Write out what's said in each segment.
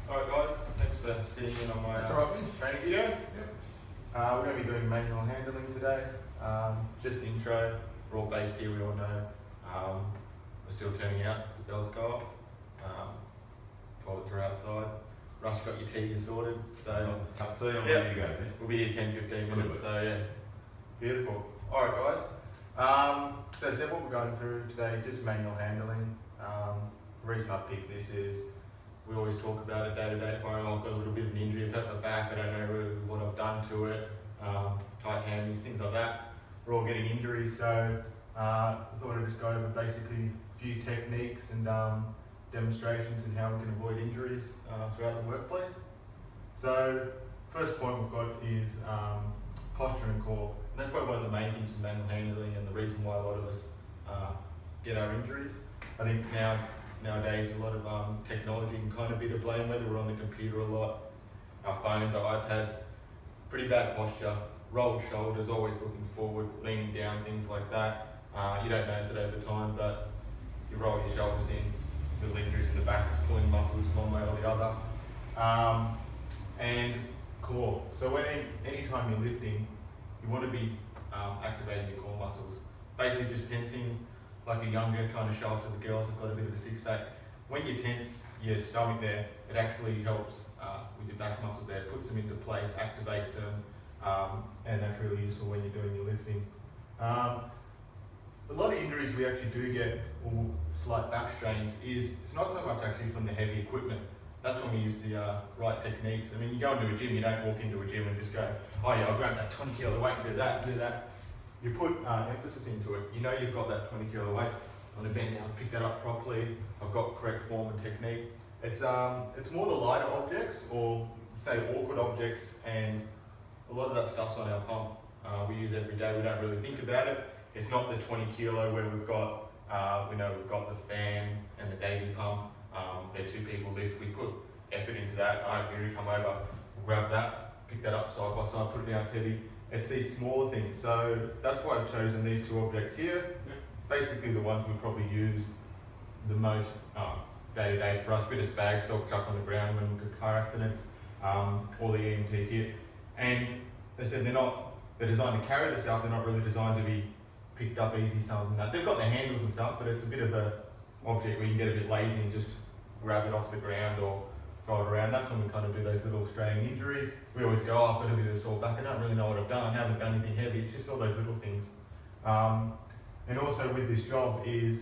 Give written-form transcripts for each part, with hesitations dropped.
Alright guys, thanks for seeing in on my training video. Yep. We're going to be doing manual handling today. Just intro, we're all based here, we all know. We're still turning out, the bells go up. Toilets are outside. Russ got your tea sorted, so we'll be here 10-15 minutes, so yeah, beautiful. Alright guys, so I said what we're going through today is just manual handling. The reason I picked this is we always talk about it day to day. If I've got a little bit of an injury, I've hurt my back, I don't know really what I've done to it, tight hammies, things like that. We're all getting injuries, so I thought I'd just go over basically a few techniques and demonstrations and how we can avoid injuries throughout the workplace. So first point we've got is posture and core. And that's probably one of the main things in manual handling and the reason why a lot of us get our injuries. I think nowadays a lot of technology can kind of be to blame, whether we're on the computer a lot, our phones, our iPads, pretty bad posture, rolled shoulders, always looking forward, leaning down, things like that. You don't notice it over time, but you roll your shoulders in, little injuries in the back, it's pulling muscles one way or the other. And core. So anytime you're lifting, you want to be activating your core muscles. Basically just tensing like a young girl trying to show off to the girls who've got a bit of a six-pack. When you tense your stomach there, it actually helps with your back muscles there, puts them into place, activates them, and that's really useful when you're doing your lifting. A lot of injuries we actually do get, or slight back strains, it's not so much actually from the heavy equipment. That's when we use the right techniques. I mean, you go into a gym, you don't walk into a gym and just go, oh yeah, I'll grab that 20 kilo weight and do that. You put emphasis into it. You know you've got that 20 kilo weight. I'm gonna bend down, pick that up properly. I've got correct form and technique. It's more the lighter objects, or say awkward objects, and a lot of that stuff's on our pump. We use every day, we don't really think about it. It's not the 20 kilo where we've got, we've got the fan and the baby pump. They're two people lift, we put effort into that. All right, Gary, come over, we'll grab that, pick that up side by side, put it down, it's heavy. It's these smaller things, so that's why I've chosen these two objects here. Basically the ones we probably use the most day to day for us. Bit of spag, self chuck on the ground when we get car accidents, or the EMT kit. And they said they're designed to carry the stuff, they're not really designed to be picked up easy, something like that. They've got the handles and stuff, but it's a bit of a object where you can get a bit lazy and just grab it off the ground or throw it around. That's when we kind of do those little straining injuries. We always go, oh, I've got a bit of a sore back, I don't really know what I've done, I haven't done anything heavy, it's just all those little things. And also with this job is,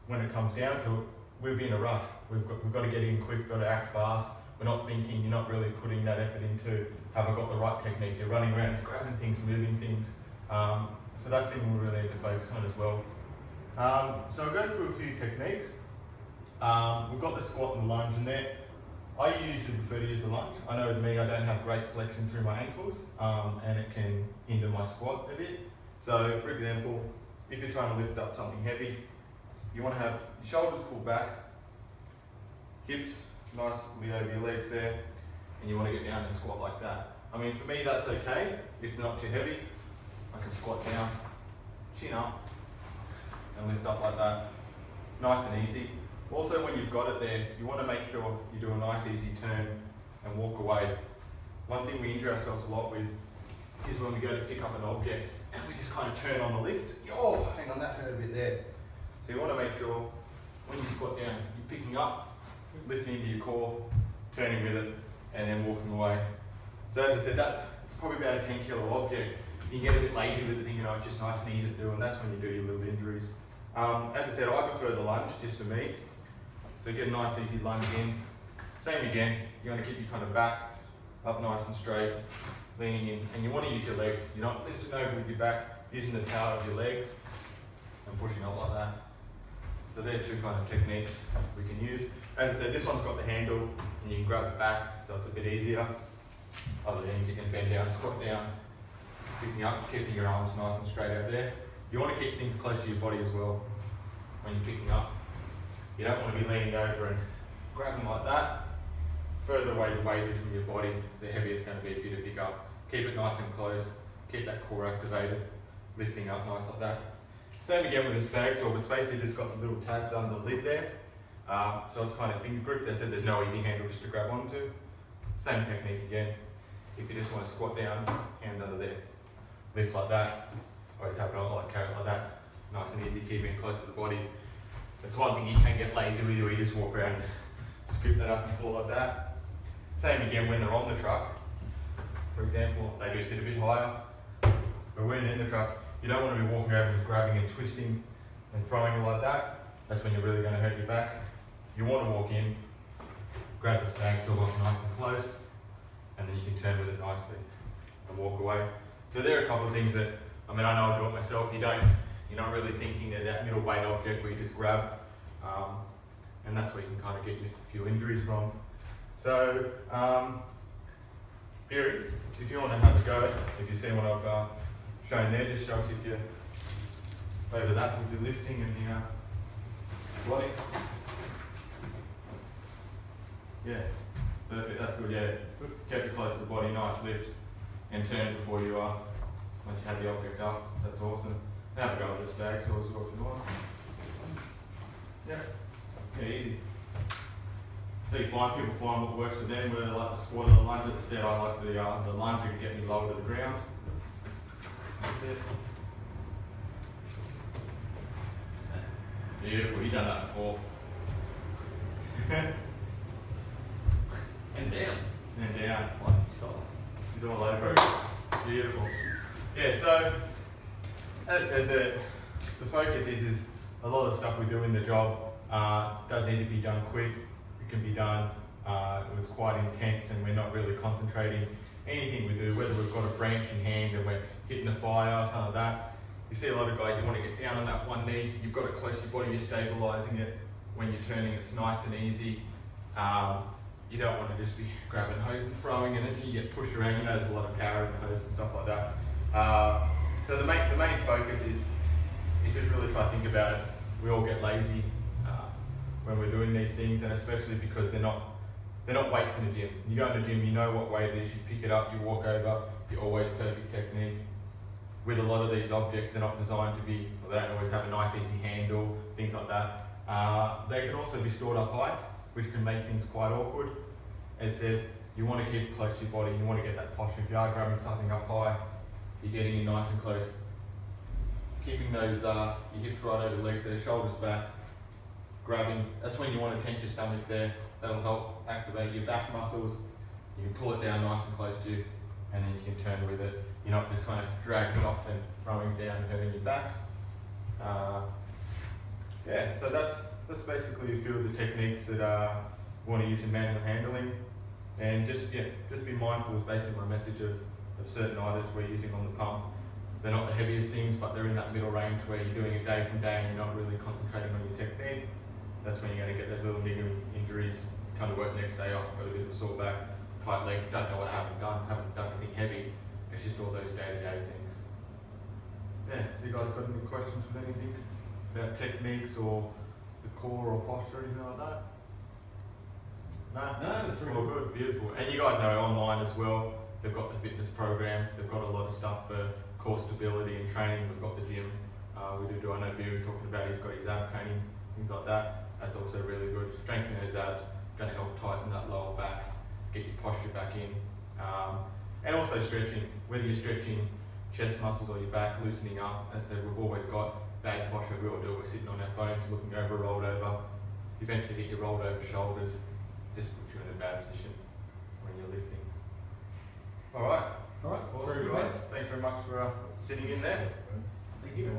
when it comes down to it, we'll be in a rush. We've got to get in quick, we've got to act fast. We're not thinking, you're not really putting that effort into, have I got the right technique? You're running around, just grabbing things, moving things. So that's something we really need to focus on as well. So I'll go through a few techniques. We've got the squat and the lunge in there. I usually prefer to use the lunge. I know with me I don't have great flexion through my ankles, and it can hinder my squat a bit. So for example, if you're trying to lift up something heavy, you want to have your shoulders pulled back, hips nicely over your legs there, and you want to get down and squat like that. I mean, for me that's okay, if they're not too heavy. I can squat down, chin up, and lift up like that. Nice and easy. Also, when you've got it there, you want to make sure you do a nice easy turn and walk away. One thing we injure ourselves a lot with is when we go to pick up an object and we just kind of turn on the lift. Oh, hang on, that hurt a bit there. So you want to make sure when you squat down, you're picking up, lifting into your core, turning with it, and then walking away. So as I said, it's probably about a 10 kilo object. You can get a bit lazy with it, thinking, it's just nice and easy to do, and that's when you do your little injuries. As I said, I prefer the lunge, just for me. So get a nice easy lunge in. Same again, you want to keep your kind of back up nice and straight, leaning in, and you want to use your legs. You're not lifting over with your back, using the power of your legs and pushing up like that. So they're two kind of techniques we can use. As I said, this one's got the handle and you can grab the back, so it's a bit easier. Other than you can bend down, squat down, picking up, keeping your arms nice and straight over there. You want to keep things close to your body as well when you're picking up. You don't want to be leaning over and grabbing like that. Further away the weight is from your body, the heavier it's going to be for you to pick up. Keep it nice and close, keep that core activated, lifting up nice like that. Same again with the spag saw, but it's basically just got the little tabs under the lid there. So it's kind of finger grip. They said there's no easy handle just to grab onto. Same technique again. If you just want to squat down, hand under there, lift like that. Always have it on like carrot like that. Nice and easy, keeping it close to the body. That's one thing you can get lazy with, where you just walk around and just scoop that up and pull like that. Same again when they're on the truck. For example, they do sit a bit higher. But when they're in the truck, you don't want to be walking over just grabbing and twisting and throwing it like that. That's when you're really going to hurt your back. You want to walk in, grab the spag saw nice and close, and then you can turn with it nicely and walk away. So there are a couple of things that, I mean, I know I do it myself. You're not really thinking they're that middleweight object where you just grab, and that's where you can kind of get a few injuries from. So, Fury, if you want to have a go, if you've seen what I've shown there, just show us if you're over that with the lifting and the squatting. Yeah, perfect, that's good, yeah. Keep it close to the body, nice lift, and turn before you once you have the object up. That's awesome. Have a go with the spag saw as well if you want. Yeah, easy. So you find people find what works for them, whether they like the squat or the lunge. As I said, I like the lunge to get me lower to the ground. That's it. Beautiful, you've done that before. And down. And down. Like you saw. It's all over it. Beautiful. Yeah, so as I said, the focus is a lot of stuff we do in the job does need to be done quick. It can be done with quite intense, and we're not really concentrating anything we do, whether we've got a branch in hand and we're hitting a fire or something like that. You see a lot of guys, you want to get down on that one knee, you've got it close to your body, you're stabilising it. When you're turning, it's nice and easy. You don't want to just be grabbing hose and throwing it until you get pushed around. You know there's a lot of power in the hose and stuff like that. So the main focus is just really try to think about it. We all get lazy when we're doing these things, and especially because they're not weights in the gym. You go in the gym, you know what weight it is, you pick it up, you walk over, you're always perfect technique. With a lot of these objects, they're not designed to be, or they don't always have a nice easy handle, things like that. They can also be stored up high, which can make things quite awkward. As I said, you want to keep it close to your body, you want to get that posture. If you are grabbing something up high, you're getting in nice and close. Keeping those your hips right over the legs there, shoulders back, grabbing. That's when you want to tense your stomach there. That'll help activate your back muscles. You can pull it down nice and close to you, and then you can turn with it. You're not just kind of dragging it off and throwing down and hurting your back. Yeah, so that's basically a few of the techniques that we want to use in manual handling. And just be mindful is basically my message of certain items we're using on the pump. They're not the heaviest things, but they're in that middle range where you're doing it day from day and you're not really concentrating on your technique. That's when you're going to get those little niggling injuries. Come to work the next day off, got a bit of a sore back, tight legs, don't know what I haven't done anything heavy. It's just all those day-to-day things. Yeah, so you guys got any questions with anything about techniques or the core or posture or anything like that? No, that's really all good, beautiful. And you guys know online as well, they've got the fitness program, they've got a lot of stuff for core stability and training. We've got the gym. I know Bill was talking about, he's got his ab training, things like that. That's also really good. Strengthening those abs, going to help tighten that lower back, get your posture back in. And also stretching, whether you're stretching chest muscles or your back, loosening up. As I said, we've always got bad posture, we all do it, we're sitting on our phones, looking over, rolled over. Eventually get your rolled over shoulders, just puts you in a bad position when you're lifting. Alright, Alright, awesome guys. Thanks very much for sitting in there. Thank you.